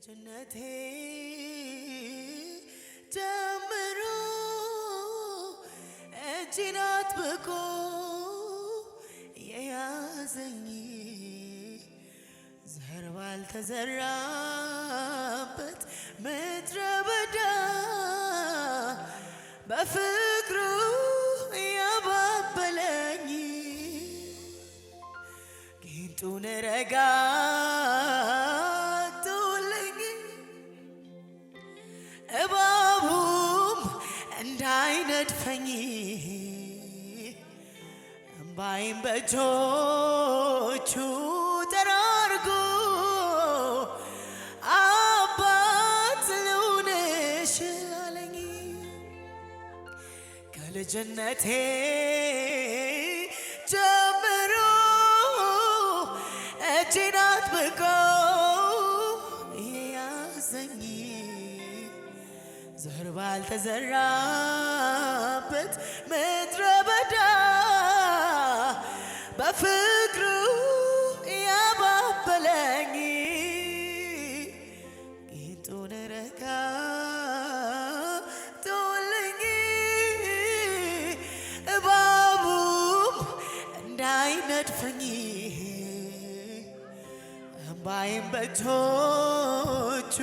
ከልጅነቴ ጀምሮ እጄን አጥብቆ የያዘኝ ዘር ባልተዘራበት ምድረ በዳ በፍቅሩ ያባበለኝ ጊንጡን ረጋግጦልኝ እባቡም እንዳይነድፈኝ እምባዬን በእጆቹ ጠራርጎ አባት ልሁንሽ አለኝ። ከልጅነቴ ጀምሮ እጄን አጥብቆ የያዘኝ ዘር ባልተዘራበት ምድረ በዳ በፍቅሩ ያባበለኝ ጊንጡን ረጋግጦልኝ እባቡም እንዳይነድፈኝ እምባዬን በእጆቹ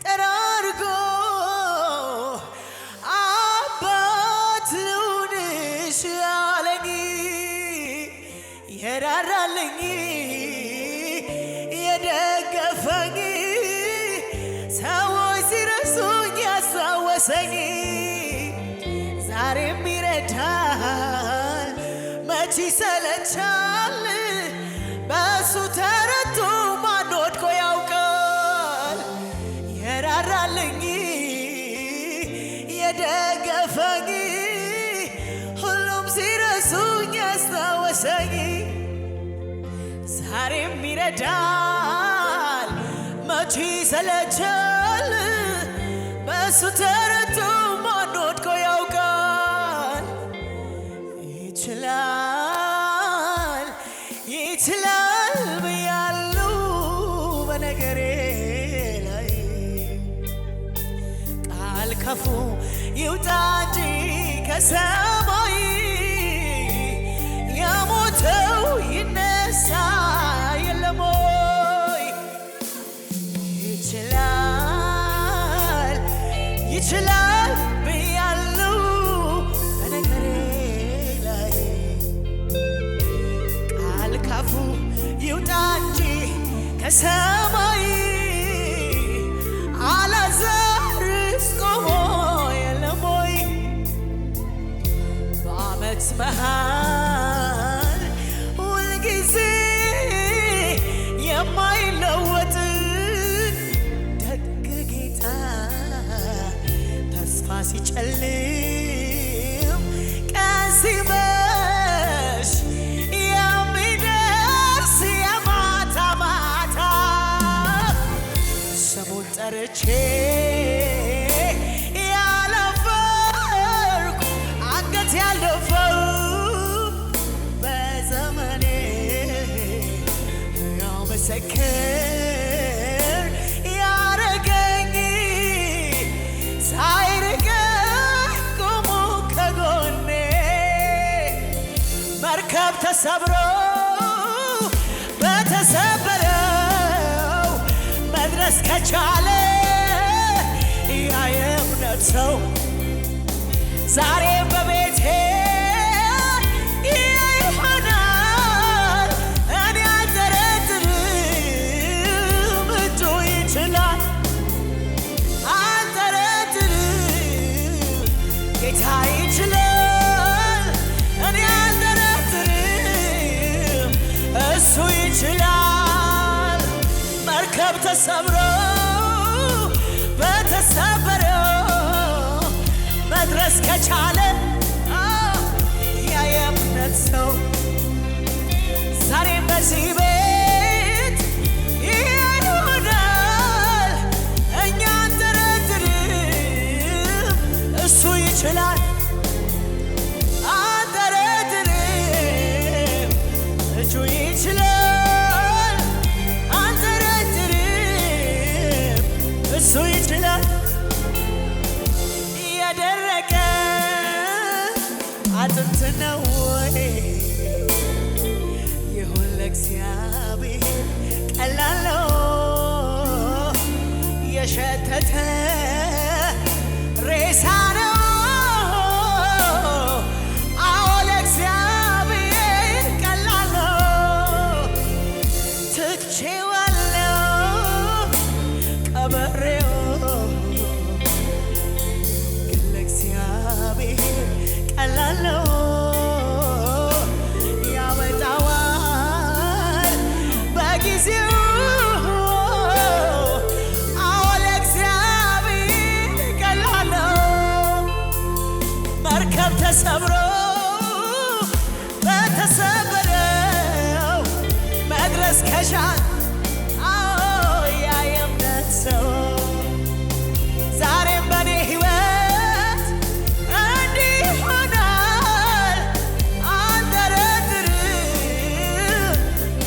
ጠራርጎ አባት ልሁንሽ አለኝ። የራራልኝ የደገፈኝ ሰዎች ሲረሱኝ ያስታወሰኝ ዛሬም ይረዳል መች ይሰለቻል በሱ ተረቶ ማን ወድቆ ያውቃል። የራራልኝ የደገፈኝ ሁሉም ሲረሱኝ ያስታወሰኝ ዛሬም ይረዳል መች ይሰለቻል በሱ ተረቶ ማን ወድቆ ያውቃል። ይችላል ይችላል ብያለሁ በነገሬ ላይ ቃል ከፉ ይውጣ እንጂ ከሰማይ የሞተው ይነሳ የለም ወይ? ይችላል ይችላል ብያለሁ በነገሬ ላይ ቃል ካፉ ይውጣ እንጂ ከሰማይ አላዛርስ ቆሞ የለም ወይ? በዓመት መሃል ሁልጊዜ የማይለወጥ ደግ ጌታ ተስፋ ሲጨልም ቀን ሲመሽ የሚደርስ የማታ ማታ ስሙን ጠርቼ ያላፈርኩ አንገት ያልደፋው በዘመኔ ያው ምስክር ያረገኝ ሳይርቀኝ ቆሞ ከጎኔ መርከብ ተሰብሮ በተሰበረው መድረስ ከቻለ ያ የእምነት ሰው ዛሬ በቤቴ ይሆናል። እኔ አልጠረጥርም እጁ ይችላል። አልጠረጥርም ጌታ ይችላል። እኔ አልጠረጥርም እሱ ይችላል። መርከብ ተሰብሮ በተሰበረው መድረስ ከቻለ ያ የእምነት ሰው ዛሬም በዚህ ቤት ይሆናል። እኛ አንጠረጥርም እሱ ይችላል። አንጠረጥርም እጁ ይችላል። አንጠረጥርም እሱ ይችላል። የደረቀ አጥንት ነው ወይ ይሁን ለእግዚአብሔር ቀላል ነው። የሸተተ ሬሳ ነው። አዎ ለእግዚአብሔር ቀላል ነው። ትቼዋለሁ ቀብሬው ግን ለእግዚአብሔር ቀላል ነው። ያወጣዋል በጊዜው ተሰብሮ በተሰበረው መድረስ ከቻለ ያ የእምነት ሰው ዛሬም በኔ ሕይወት እንዲህ ሆኗል። አንጠረጥርም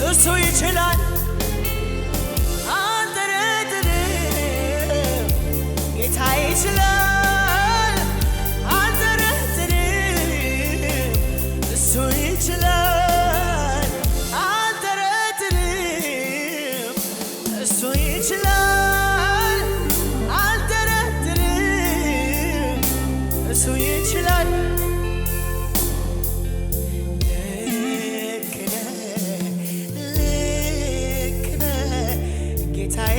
እሱ ይችላል። አንጠረጥርም ጌታ ይችላል። ይችላል አልጠረጥርም እሱ ይችላል አልጠረጥርም እሱ ይችላል። ልክ ነህ ጌታዬ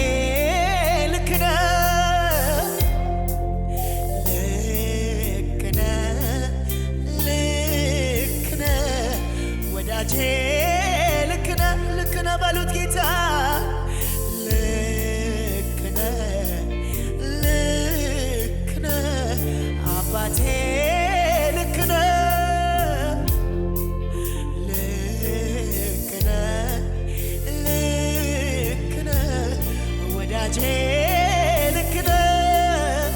ልክ ነህ ልክ ነህ በሉት ጌታ ልክ ነህ አባቴ ልክ ነህ ወዳጄ ልክ ነህ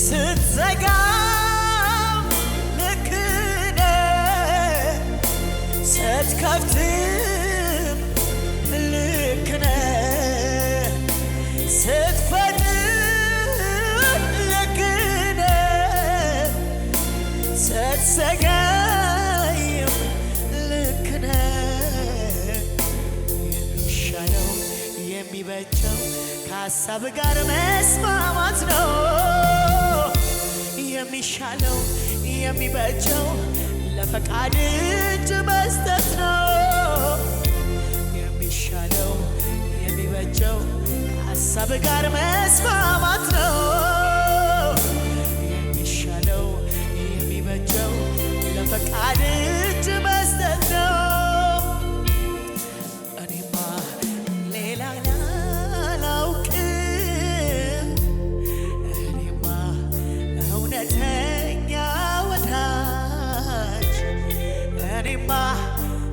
ስትዘጋ ስትከፍትም ልክ ነህ ስትፈጥር ልክ ነህ ስትዘጋይም ልክ ነህ። የሚሻለው የሚበጀው ከሀሳብ ጋር መስማማት ነው። የሚሻለው የሚበጀው ለፈቃድ እጅ መስጠት ነው። የሚሻለው የሚበጀው ከሀሳብ ጋር መስማማት ነው። የሚሻለው የሚበጀው ለፈቃድ እጅ መስጠት ነው። እኔማ ሌላ አላውቅም። እኔማ እውነተኛ ወዳጅ እኔማ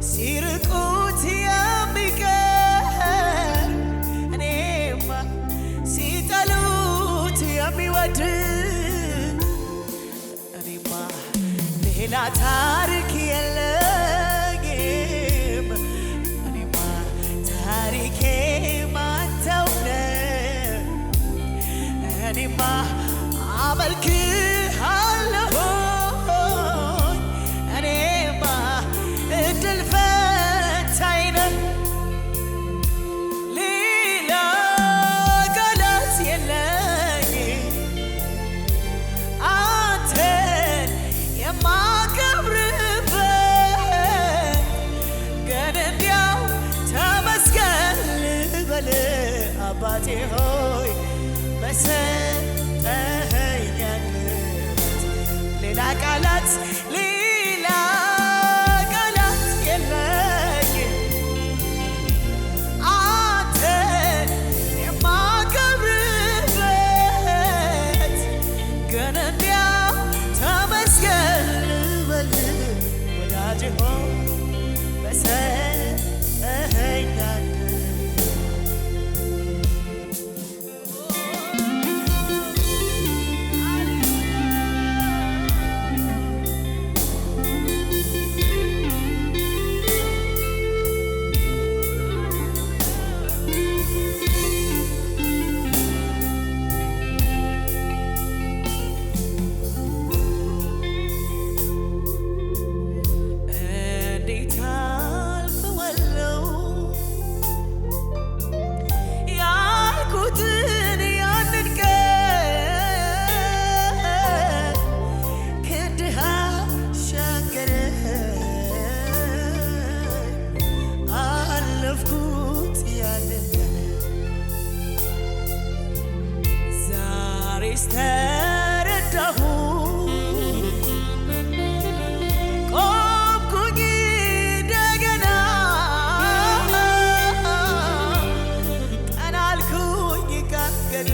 ሲርቁት የሚቀር እኔማ ሲጠሉት የሚወድ እኔማ ሌላ ታሪክ የለኝም። እኔማ ታሪኬ አንተው ነህ። እኔማ አመልክሃለሁ እኔማ እድል ፈንታዬ ነህ። ሌላ ቃላት የለኝም አንተን የማከብርበት ግን እንዲያው ተመስገን ልበል አባቴ ሆይ በሰጠኸኝ አንደበት ሌላ ቃላት የለኝም አንተን የማከብርበት ግን እንዲያው ተመስገን ልበል ወዳጄ ሆይ በሰጠኸኝ አንደበት ዛሬስ ተረዳሁ ቆምኩኝ እንደገና ቀና አልኩኝ ካንገድ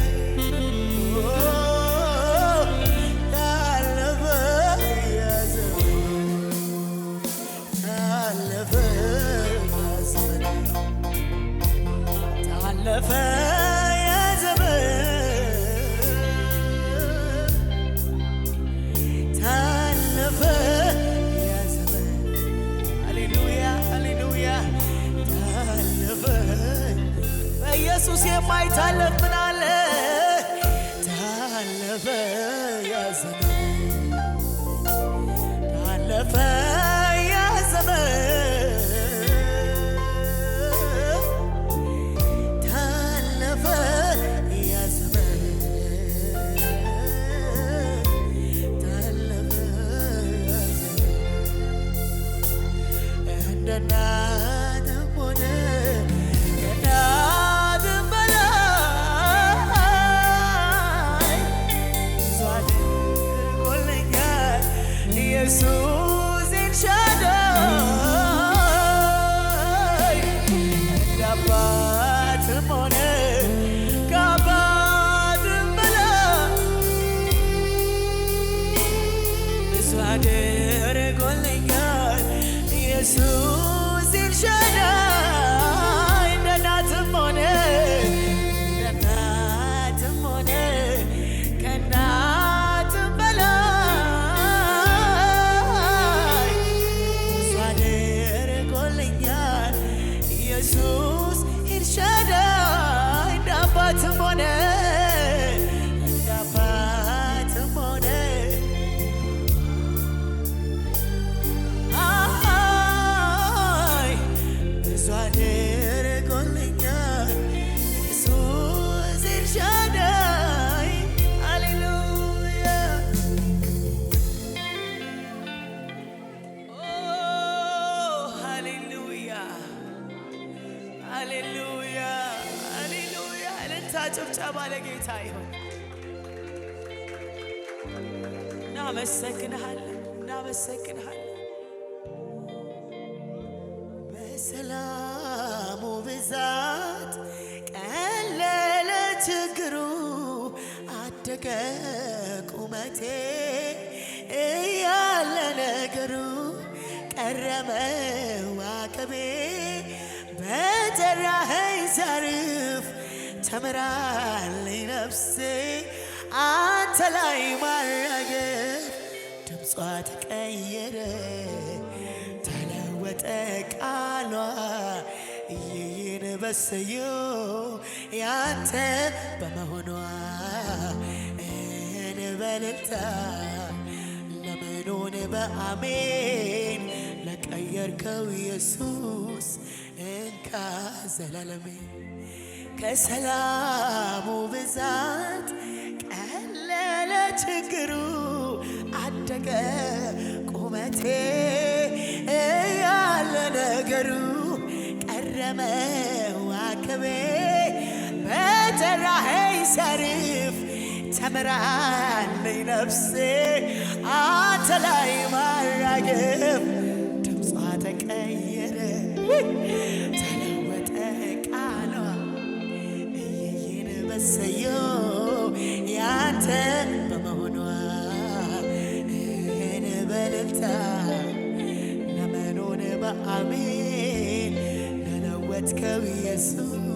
ታለፈ ኢየሱስ የማይታለፍ ምን አለ ታለፈ ያ ዘመን ታለፈ ያ ዘመን ታለፈ ያ ዘመን ታለፈ ያ ዘመን እንደና ኢየሱስ ኤልሻዳይ ከአባትም ሆነ ከአባትም በላይ ብዙ አድርጎልኛል ኢየሱስ ኤልሻዳይ እንደ እናትም ሆነ ከእናትም በላይ ኢየሱስ ኤልሻዳይ እንደ አባትም ሆነ አይ ብዙ አድርጎልኛል ኢየሱስ ኤልሻዳይ ሃሌሉያ ሃሌሉያ ሃሌሉያ ሃሌሉያ እልልታ ጭብጨባ ለጌታ ይሁን። እናመሰግንሃለን እናመሰግንሃለን። በሰላሙ ብዛት ቀለለ ችግሩ አደገ ቁመቴ እያለ ነገሩ ቀረመ ዋቀቤ በጠራኸኝ ሳርፍ ተምራለኝ ነፍሴ አንተ ላይ ማራገፍ ድምጿ ተቀየረ ተለወጠ ቃሏ እየይን በሰዮ ያንተ በመሆኗ እንበልልታ ለምኑን በአሜን ለቀየርከው ኢየሱስ እንካ ዘላለሜ ከሰላሙ ብዛት ቀለለ ችግሩ አደገ ቁመቴ እያለ ነገሩ ቀረመ ዋከቤ በጠራኸኝ ሳርፍ ተምራለኝ ነፍሴ አንተ ላይ ማራገፍ ድምጿ ተቀየረ ተለወጠ ቃሏ እየይን በሰዮ ያንተ በመሆኗ እንበልልታ ለመኖን በአሜን ለለወጥከው ኢየሱስ